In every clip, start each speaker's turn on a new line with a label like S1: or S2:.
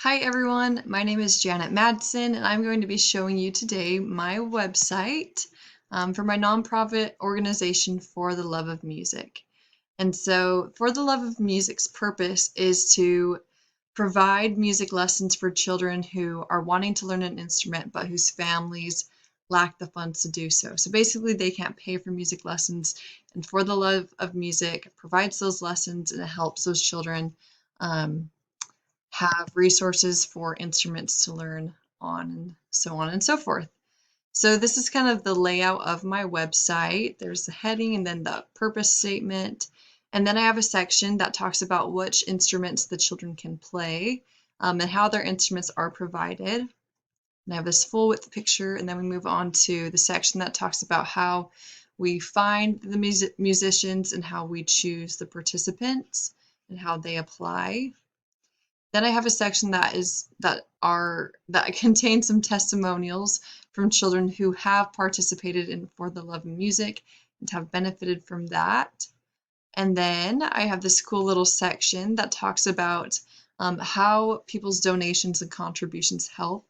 S1: Hi everyone, my name is Janet Madsen and I'm going to be showing you today my website for my nonprofit organization For the Love of Music. And so For the Love of Music's purpose is to provide music lessons for children who are wanting to learn an instrument but whose families lack the funds to do so. So basically they can't pay for music lessons, and For the Love of Music provides those lessons and it helps those children um, have resources for instruments to learn on and so forth. So this is kind of the layout of my website. There's the heading and then the purpose statement. And then I have a section that talks about which instruments the children can play and how their instruments are provided. And I have this full width picture, and then we move on to the section that talks about how we find the musicians and how we choose the participants and how they apply. Then I have a section that contains some testimonials from children who have participated in For the Love of Music and have benefited from that. And then I have this cool little section that talks about how people's donations and contributions help.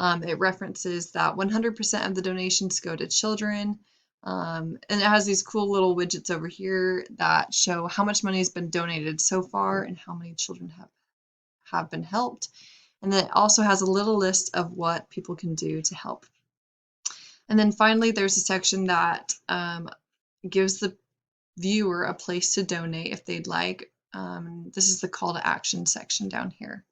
S1: It references that 100% of the donations go to children. And it has these cool little widgets over here that show how much money has been donated so far and how many children have been helped. And then it also has a little list of what people can do to help. And then finally, there's a section that gives the viewer a place to donate if they'd like. This is the call to action section down here.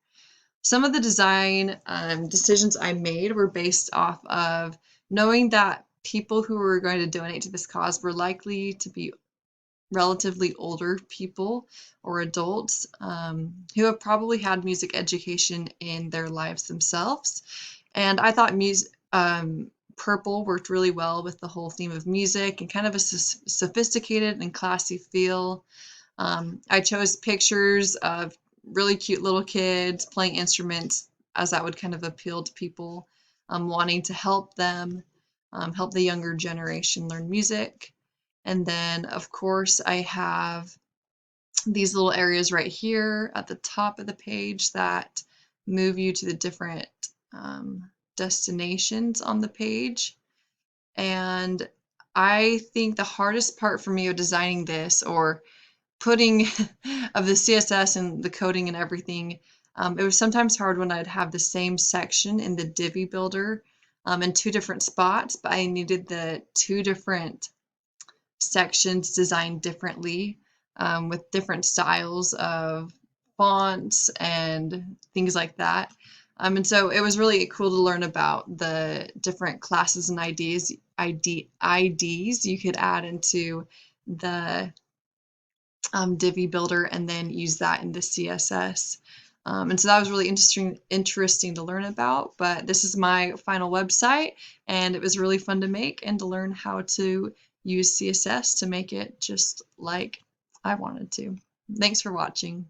S1: Some of the design decisions I made were based off of knowing that people who were going to donate to this cause were likely to be relatively older people or adults who have probably had music education in their lives themselves. And I thought purple worked really well with the whole theme of music and kind of a sophisticated and classy feel. I chose pictures of really cute little kids playing instruments, as that would kind of appeal to people wanting to help them, help the younger generation learn music. And then, of course, I have these little areas right here at the top of the page that move you to the different destinations on the page. And I think the hardest part for me of designing this, or putting of the CSS and the coding and everything, it was sometimes hard when I'd have the same section in the Divi builder in two different spots, but I needed the two different sections designed differently with different styles of fonts and things like that. And so it was really cool to learn about the different classes and IDs you could add into the Divi builder and then use that in the CSS. And so that was really interesting to learn about. But this is my final website, and it was really fun to make and to learn how to use CSS to make it just like I wanted to. Thanks for watching.